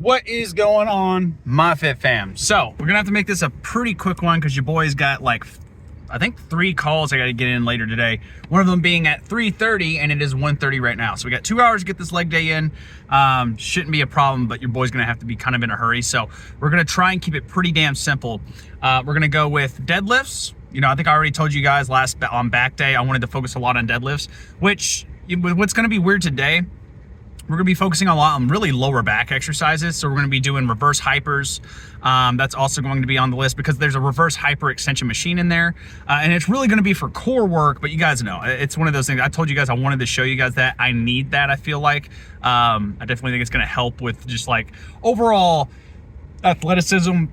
What is going on, my Fit fam? So we're gonna have to make this a pretty quick one because your boy's got like, I think 3 calls I gotta get in later today. One of them being at 3:30 and it is 1:30 right now. So we got 2 hours to get this leg day in. Shouldn't be a problem, but your boy's gonna have to be kind of in a hurry. So we're gonna try and keep it pretty damn simple. We're gonna go with deadlifts. You know, I think I already told you guys on back day, I wanted to focus a lot on deadlifts, which what's gonna be weird today, we're gonna be focusing a lot on really lower back exercises. So we're gonna be doing reverse hypers. That's also going to be on the list because there's a reverse hyper extension machine in there. And it's really gonna be for core work, but you guys know, it's one of those things. I told you guys I wanted to show you guys that. I need that, I feel like. I definitely think it's gonna help with just like overall athleticism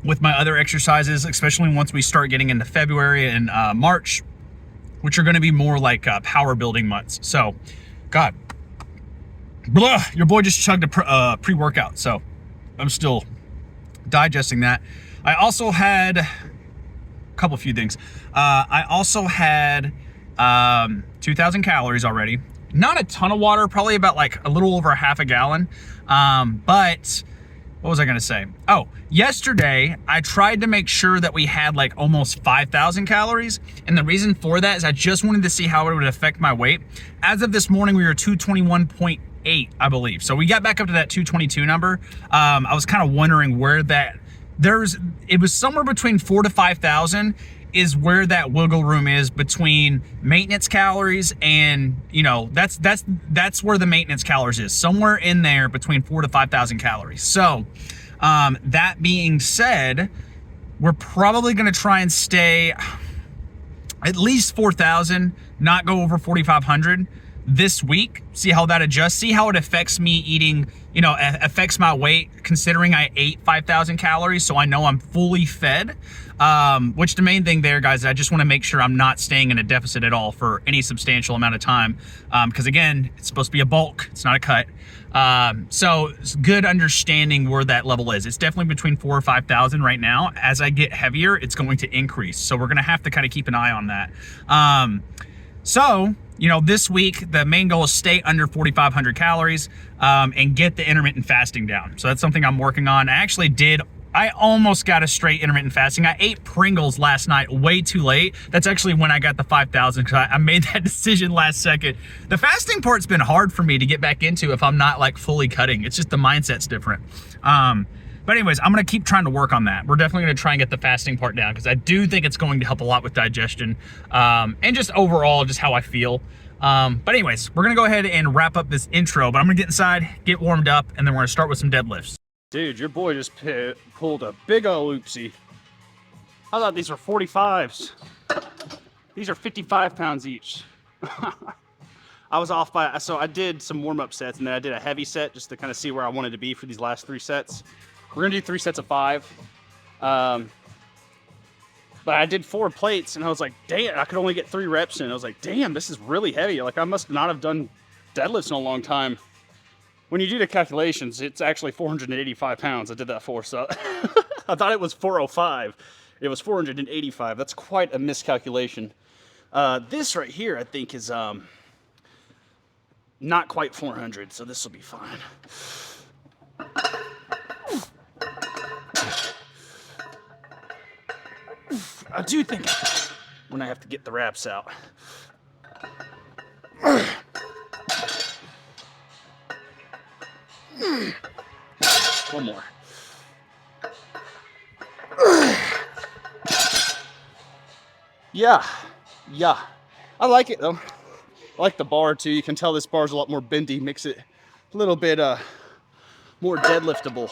with my other exercises, especially once we start getting into February and March, which are gonna be more like power building months. So, God. Blah, your boy just chugged a pre-workout, so I'm still digesting that. I also had a few things. I also had 2,000 calories already. Not a ton of water, probably about like a little over half a gallon. But what was I gonna say? Oh, yesterday I tried to make sure that we had like almost 5,000 calories. And the reason for that is I just wanted to see how it would affect my weight. As of this morning, we were 221.8, I believe. So we got back up to that 222 number. I was kind of wondering where it was somewhere between 4,000 to 5,000 is where that wiggle room is between maintenance calories and, you know, that's where the maintenance calories is, somewhere in there between 4,000 to 5,000 calories. So that being said, we're probably going to try and stay at least 4,000, not go over 4,500 this week, see how that adjusts, see how it affects me eating, you know, affects my weight, considering I ate 5,000 calories, so I know I'm fully fed. Which the main thing there, guys, I just want to make sure I'm not staying in a deficit at all for any substantial amount of time. Because again, it's supposed to be a bulk, it's not a cut. So it's good understanding where that level is. It's definitely between 4,000 or 5,000 right now. As I get heavier, it's going to increase. So we're going to have to kind of keep an eye on that. So, you know, this week, the main goal is stay under 4,500 calories and get the intermittent fasting down. So that's something I'm working on. I almost got a straight intermittent fasting. I ate Pringles last night way too late. That's actually when I got the 5,000 because I made that decision last second. The fasting part's been hard for me to get back into if I'm not like fully cutting. It's just the mindset's different. But anyways, I'm gonna keep trying to work on that. We're definitely gonna try and get the fasting part down because I do think it's going to help a lot with digestion and just overall just how I feel. But anyways, we're gonna go ahead and wrap up this intro, but I'm gonna get inside, get warmed up, and then we're gonna start with some deadlifts. Dude, your boy just pulled a big ol' oopsie. I thought these were 45s. These are 55 pounds each. I was off by, so I did some warm-up sets and then I did a heavy set just to kind of see where I wanted to be for these last 3 sets. We're gonna do 3 sets of 5. But I did 4 plates and I was like, damn, I could only get 3 reps in. I was like, damn, this is really heavy. Like I must not have done deadlifts in a long time. When you do the calculations, it's actually 485 pounds I did that for, so I thought it was 405. It was 485. That's quite a miscalculation. This right here, I think, is not quite 400, so this will be fine. I do think when I have to get the wraps out. One more. Yeah. I like it though. I like the bar too. You can tell this bar's a lot more bendy, makes it a little bit more deadliftable.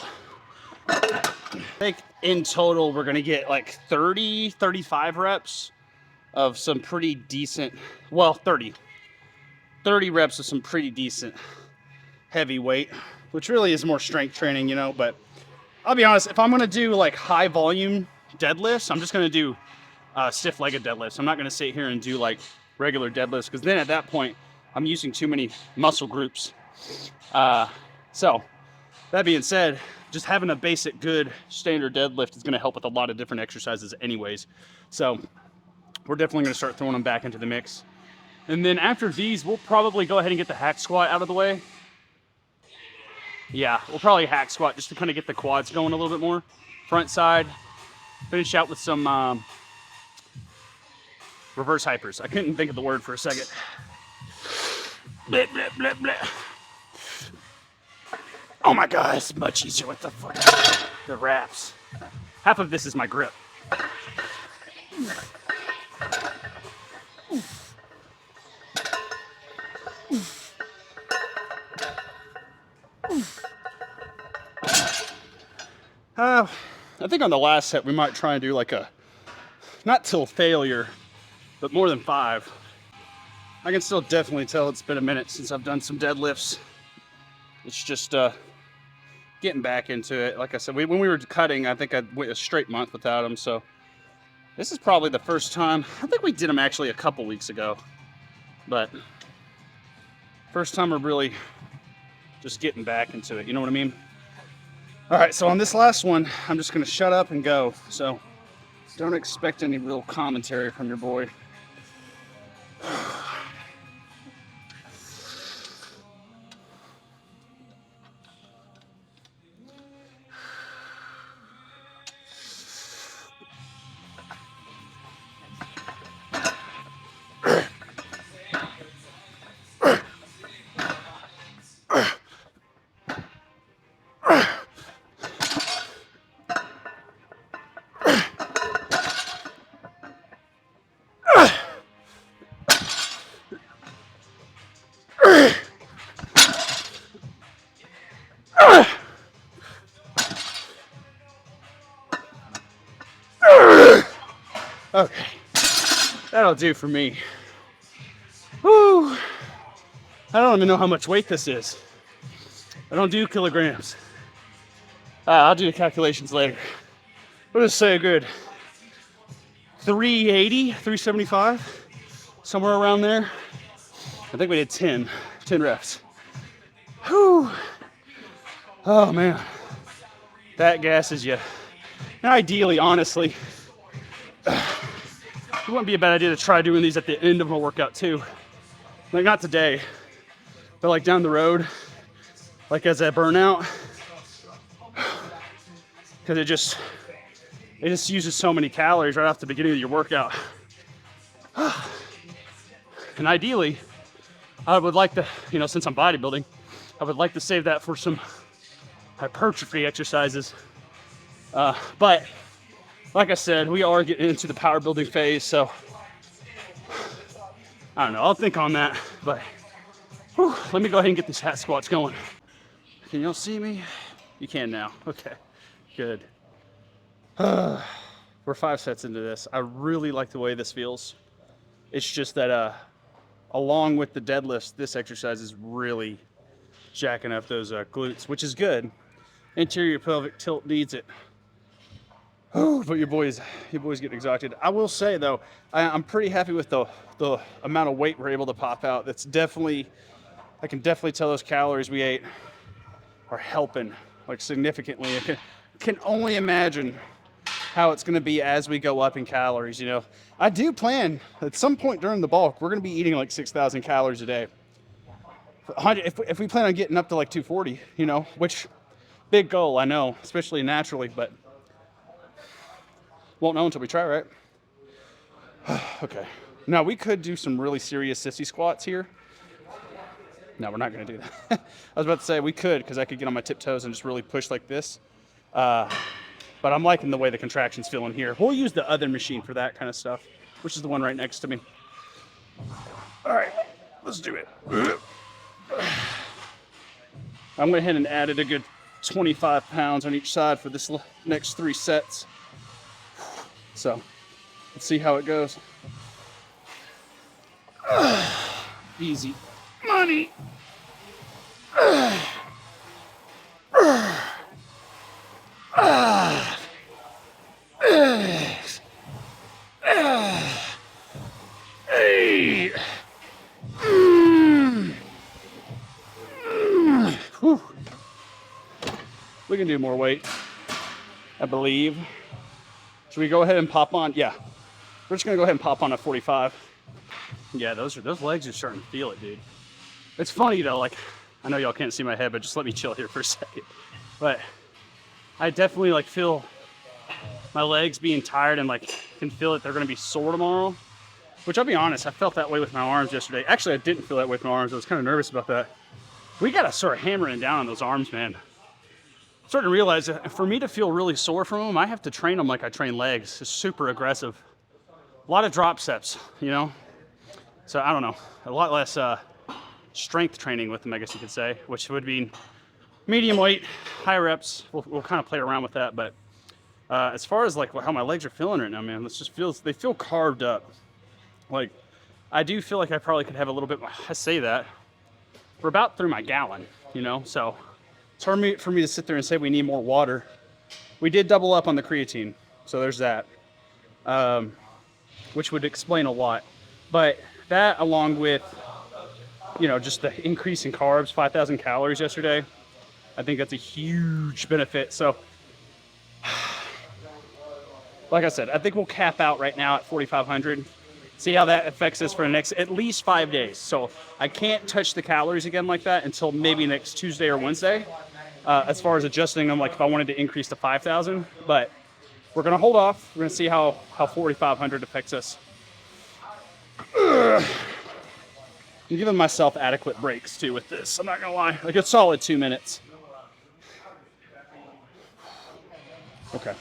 I think in total we're gonna get like 35 reps of some pretty decent, well, 30 reps of some pretty decent heavy weight, which really is more strength training, you know. But I'll be honest, if I'm gonna do like high volume deadlifts, I'm just gonna do stiff-legged deadlifts. I'm not gonna sit here and do like regular deadlifts because then at that point I'm using too many muscle groups. So that being said, just having a basic good standard deadlift is gonna help with a lot of different exercises anyways. So we're definitely gonna start throwing them back into the mix. And then after these, we'll probably go ahead and get the hack squat out of the way. Yeah, we'll probably hack squat just to kind of get the quads going a little bit more. Front side. Finish out with some reverse hypers. I couldn't think of the word for a second. Bleh, bleh, bleh, bleh. Oh my god, it's much easier with the fucking the wraps. Half of this is my grip. I think on the last set we might try and do like a, not till failure, but more than 5. I can still definitely tell it's been a minute since I've done some deadlifts. It's just getting back into it. Like I said, when we were cutting, I think I went a straight month without them. So this is probably the first time. I think we did them actually a couple weeks ago, but first time we're really just getting back into it. You know what I mean? All right, so on this last one, I'm just gonna shut up and go. So don't expect any real commentary from your boy. Okay, that'll do for me. Whew. I don't even know how much weight this is. I don't do kilograms. I'll do the calculations later. We'll just say a good 380, 375, somewhere around there. I think we did 10 reps. Whew. Oh man, that gasses you. Now ideally, honestly, it wouldn't be a bad idea to try doing these at the end of my workout too. Like not today, but like down the road, like as a burnout, because it just uses so many calories right off the beginning of your workout. And ideally, I would like to, since I'm bodybuilding, I would like to save that for some hypertrophy exercises. But like I said, we are getting into the power building phase, so I don't know, I'll think on that, but let me go ahead and get these hat squats going. Can y'all see me? You can now, okay, good. We're 5 sets into this. I really like the way this feels. It's just that along with the deadlifts, this exercise is really jacking up those glutes, which is good. Interior pelvic tilt needs it. But your boy's getting exhausted. I will say though, I'm pretty happy with the amount of weight we're able to pop out. That's definitely, I can definitely tell those calories we ate are helping like significantly. I can only imagine how it's going to be as we go up in calories. I do plan at some point during the bulk, we're going to be eating like 6,000 calories a day. If we plan on getting up to like 240, which big goal, I know, especially naturally, but won't know until we try, right? Okay. Now we could do some really serious sissy squats here. No, we're not going to do that. I was about to say we could, because I could get on my tiptoes and just really push like this. But I'm liking the way the contraction's feeling here. We'll use the other machine for that kind of stuff, which is the one right next to me. All right, let's do it. I went ahead and added a good 25 pounds on each side for this next 3 sets. So let's see how it goes. Easy money. We can do more weight, I believe. Should we go ahead and pop on? Yeah, we're just gonna go ahead and pop on a 45. Yeah, those legs are starting to feel it, dude. It's funny though, like I know y'all can't see my head, but just let me chill here for a second. But I definitely like feel my legs being tired and like can feel that they're gonna be sore tomorrow. Which I'll be honest, I felt that way with my arms yesterday. Actually, I didn't feel that way with my arms. I was kind of nervous about that. We gotta start hammering down on those arms, man. I'm starting to realize that for me to feel really sore from them, I have to train them like I train legs. It's super aggressive. A lot of drop steps, you know? So I don't know, a lot less strength training with them, I guess you could say, which would be medium weight, high reps. We'll kind of play around with that, but as far as like how my legs are feeling right now, man, they feel carved up. Like, I do feel like I probably could have a little bit more. I say that. We're about through my gallon, you know? So it's hard for me to sit there and say we need more water. We did double up on the creatine, so there's that, which would explain a lot. But that, along with, you know, just the increase in carbs, 5,000 calories yesterday, I think that's a huge benefit. So, like I said, I think we'll cap out right now at 4,500. See how that affects us for the next at least 5 days. So I can't touch the calories again like that until maybe next Tuesday or Wednesday. As far as adjusting them, like if I wanted to increase to 5,000, but we're gonna hold off. We're gonna see how 4,500 affects us. I'm giving myself adequate breaks too with this. I'm not gonna lie, like a solid 2 minutes. Okay.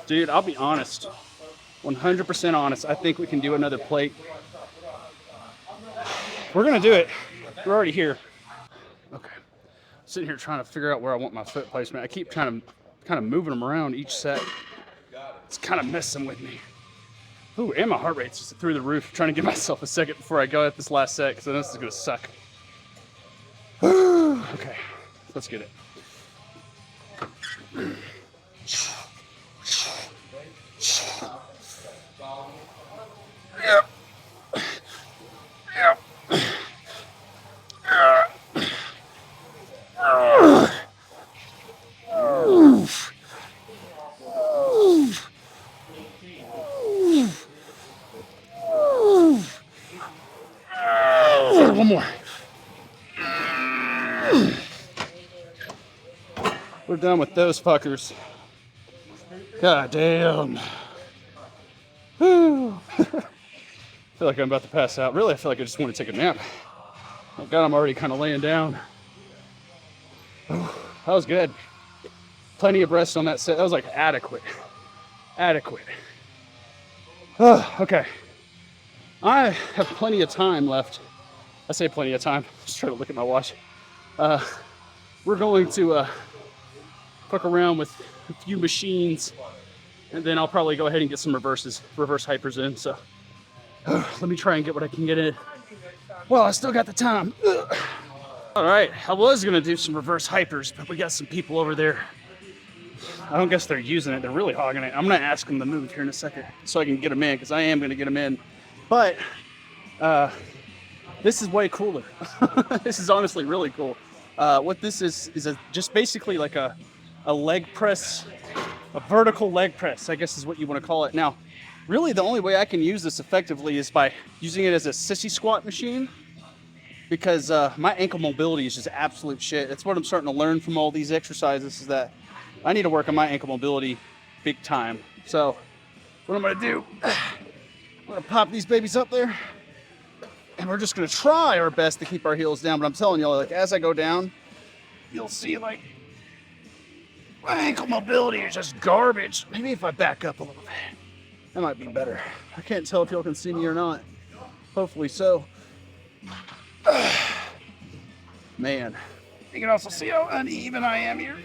Dude, I'll be honest, 100% honest. I think we can do another plate. We're gonna do it. We're already here. Okay. Sitting here trying to figure out where I want my foot placement. I keep kind of moving them around each set. It's kind of messing with me. Ooh, and my heart rate's just through the roof. Trying to give myself a second before I go at this last set, because I know this is gonna suck. Okay, let's get it. Yep. Yep. One more. We're done with those fuckers. God damn. Whew. I feel like I'm about to pass out. Really, I feel like I just want to take a nap. Oh God, I'm already kind of laying down. That was good. Plenty of rest on that set. That was like adequate. Adequate. Okay. I have plenty of time left. I say plenty of time. Just try to look at my watch. We're going to fuck around with a few machines, and then I'll probably go ahead and get some reverse hypers in. So let me try and get what I can get in. Well, I still got the time. All right, I was gonna do some reverse hypers, but we got some people over there. I don't guess they're using it. They're really hogging it. I'm gonna ask them to move here in a second so I can get them in, because I am gonna get them in. But this is way cooler. This is honestly really cool. What this is just basically like a leg press, a vertical leg press, I guess is what you want to call it. Now, really the only way I can use this effectively is by using it as a sissy squat machine, because my ankle mobility is just absolute shit. That's what I'm starting to learn from all these exercises, is that I need to work on my ankle mobility big time. So what I'm gonna do, I'm gonna pop these babies up there, and we're just gonna try our best to keep our heels down. But I'm telling y'all, like, as I go down, you'll see like my ankle mobility is just garbage. Maybe if I back up a little bit, that might be better. I can't tell if y'all can see me or not. Hopefully so. Man, you can also see how uneven I am here.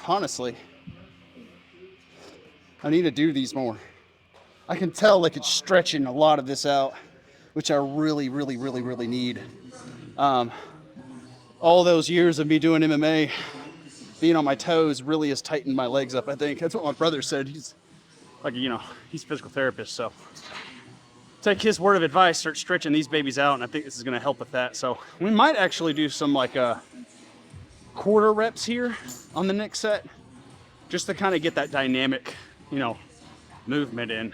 Honestly, I need to do these more. I can tell like it's stretching a lot of this out, which I really, really, really, really need. All those years of me doing MMA, being on my toes really has tightened my legs up, I think. That's what my brother said. He's like, you know, he's a physical therapist, so take his word of advice, start stretching these babies out, and I think this is gonna help with that. So we might actually do some like quarter reps here on the next set, just to kind of get that dynamic, you know, movement in.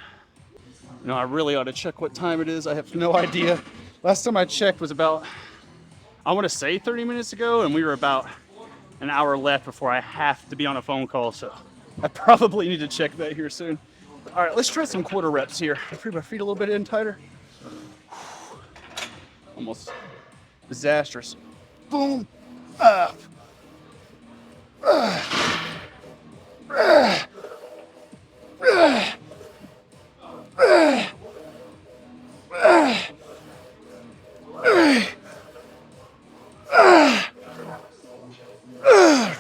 You know, I really ought to check what time it is. I have no idea. Last time I checked was about, I want to say 30 minutes ago, and we were about an hour left before I have to be on a phone call, so I probably need to check that here soon. All right, let's try some quarter reps here. Free my feet a little bit in tighter. Almost disastrous. Boom, up.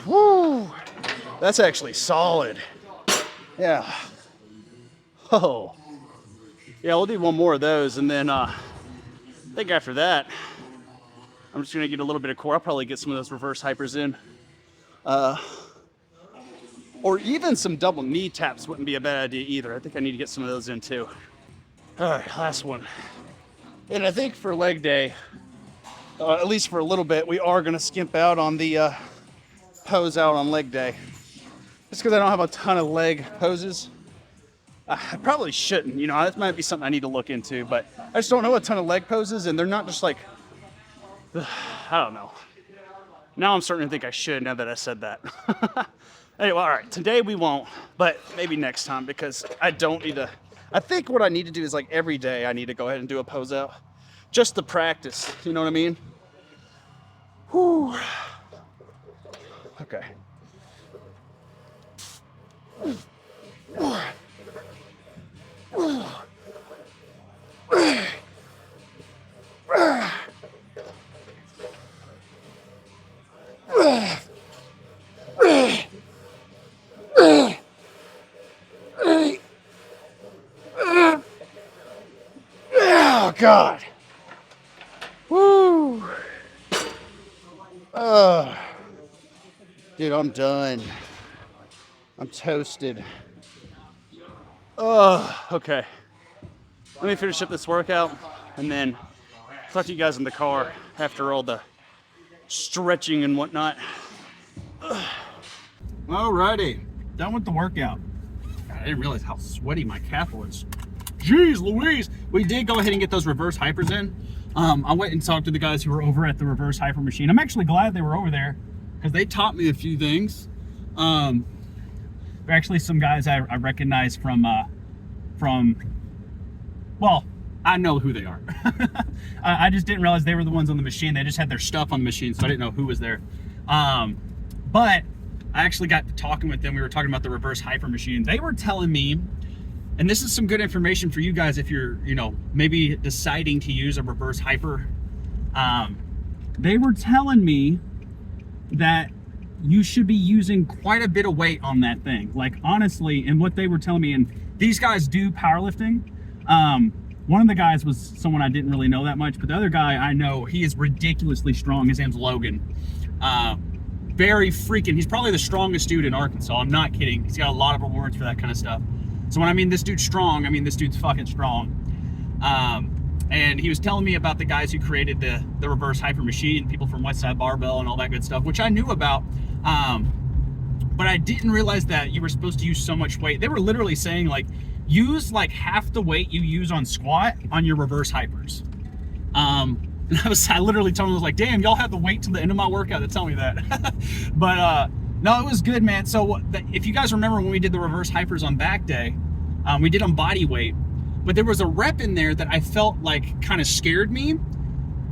Woo. That's actually solid. Yeah. Oh. Yeah, we'll do one more of those, and then I think after that, I'm just gonna get a little bit of core. I'll probably get some of those reverse hypers in. Or even some double knee taps wouldn't be a bad idea either. I think I need to get some of those in too. All right, last one. And I think for leg day, at least for a little bit, we are gonna skimp out on the pose out on leg day. Just because I don't have a ton of leg poses. I probably shouldn't, you know, that might be something I need to look into, but I just don't know a ton of leg poses, and they're not just like, I don't know. Now I'm starting to think I should, now that I said that. Anyway, all right, today we won't, but maybe next time, because I don't need to. I think what I need to do is like every day I need to go ahead and do a pose out. Just to practice, you know what I mean? Whew. Okay. Oh, God. Woo. Dude, I'm done. I'm toasted. Okay. Let me finish up this workout and then talk to you guys in the car after all the stretching and whatnot. Alrighty, done with the workout. God, I didn't realize how sweaty my calf was. Jeez Louise! We did go ahead and get those reverse hypers in. I went and talked to the guys who were over at the reverse hyper machine. I'm actually glad they were over there because they taught me a few things. They're actually some guys I recognize from, well, I know who they are. I just didn't realize they were the ones on the machine. They just had their stuff on the machine, so I didn't know who was there. But I actually got to talking with them. We were talking about the reverse hyper machine. They were telling me, and this is some good information for you guys if you're, you know, maybe deciding to use a reverse hyper. They were telling me that you should be using quite a bit of weight on that thing. Like, honestly, and what they were telling me, and these guys do powerlifting. One of the guys was someone I didn't really know that much, but the other guy I know, he is ridiculously strong. His name's Logan. Very freaking, he's probably the strongest dude in Arkansas. I'm not kidding. He's got a lot of awards for that kind of stuff. So when I mean this dude's strong, I mean this dude's fucking strong. And he was telling me about the guys who created the reverse hyper machine, people from Westside Barbell and all that good stuff, which I knew about. But I didn't realize that you were supposed to use so much weight. They were literally saying, like, use like half the weight you use on squat on your reverse hypers. And I literally told him, I was like, damn, y'all have to wait till the end of my workout to tell me that. But no, it was good, man. So if you guys remember when we did the reverse hypers on back day, we did on body weight, but there was a rep in there that I felt like kind of scared me.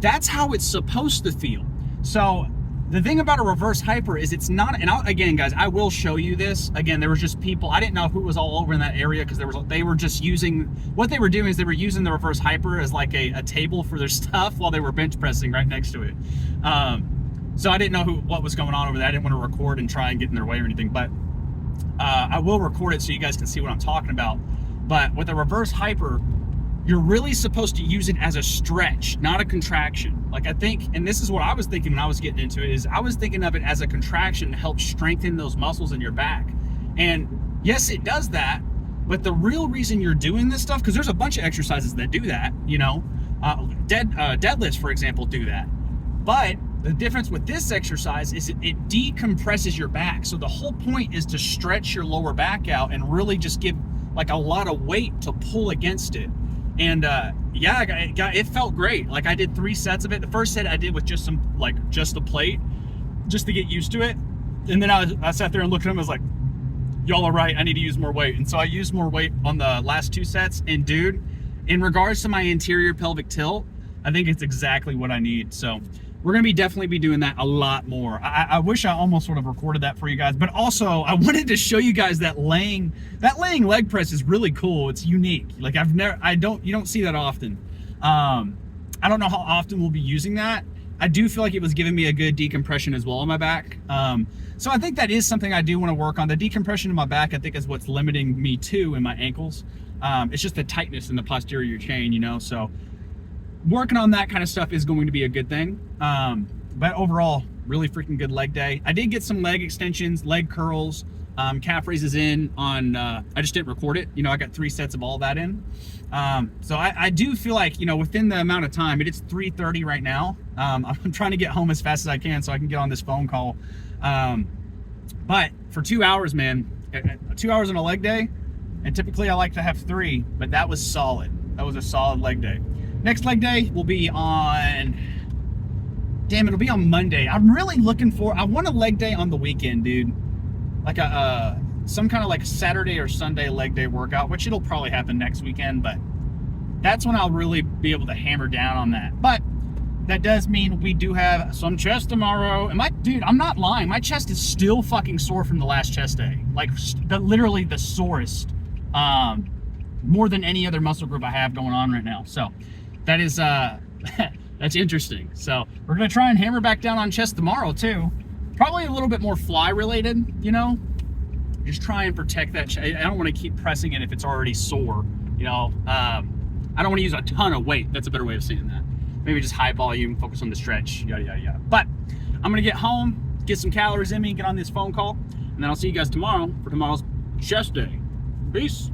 That's how it's supposed to feel. So the thing about a reverse hyper is it's not, and again, guys, I will show you this. Again, there was just people, I didn't know who was all over in that area because they were just using, what they were doing is they were using the reverse hyper as like a table for their stuff while they were bench pressing right next to it. So I didn't know what was going on over there. I didn't want to record and try and get in their way or anything, but I will record it so you guys can see what I'm talking about. But with a reverse hyper, you're really supposed to use it as a stretch, not a contraction. Like I think, and this is what I was thinking when I was getting into it, is I was thinking of it as a contraction to help strengthen those muscles in your back. And yes, it does that, but the real reason you're doing this stuff, because there's a bunch of exercises that do that, you know, deadlifts, for example, do that. But the difference with this exercise is it decompresses your back. So the whole point is to stretch your lower back out and really just give like a lot of weight to pull against it. And yeah, it felt great. Like I did 3 sets of it. The first set I did with just just the plate, just to get used to it. And then I sat there and looked at him. I was like, y'all are right. I need to use more weight. And so I used more weight on the last 2 sets. And dude, in regards to my anterior pelvic tilt, I think it's exactly what I need. So we're gonna definitely be doing that a lot more. I wish I almost would have recorded that for you guys, but also I wanted to show you guys that laying leg press is really cool. It's unique. Like you don't see that often. I don't know how often we'll be using that. I do feel like it was giving me a good decompression as well on my back. So I think that is something I do want to work on. The decompression in my back, I think, is what's limiting me too in my ankles. It's just the tightness in the posterior chain, you know, so working on that kind of stuff is going to be a good thing. But overall, really freaking good leg day. I did get some leg extensions, leg curls, calf raises in on, I just didn't record it. You know, I got 3 sets of all that in. So I do feel like, you know, within the amount of time, it's 3:30 right now. I'm trying to get home as fast as I can so I can get on this phone call. But for 2 hours, man, 2 hours on a leg day, and typically I like to have 3, but that was solid. That was a solid leg day. Next leg day will be on, it'll be on Monday. I'm really looking I want a leg day on the weekend, dude. Like some kind of like Saturday or Sunday leg day workout, which it'll probably happen next weekend, but that's when I'll really be able to hammer down on that. But that does mean we do have some chest tomorrow. And dude, I'm not lying. My chest is still fucking sore from the last chest day. Like literally the sorest, more than any other muscle group I have going on right now. So that is, that's interesting. So we're gonna try and hammer back down on chest tomorrow too. Probably a little bit more fly related, you know, just try and protect that. I don't want to keep pressing it if it's already sore, you know. I don't want to use a ton of weight. That's a better way of saying that. Maybe just high volume, focus on the stretch, yada, yada, yada. But I'm gonna get home, get some calories in me, get on this phone call, and then I'll see you guys tomorrow for tomorrow's chest day. Peace.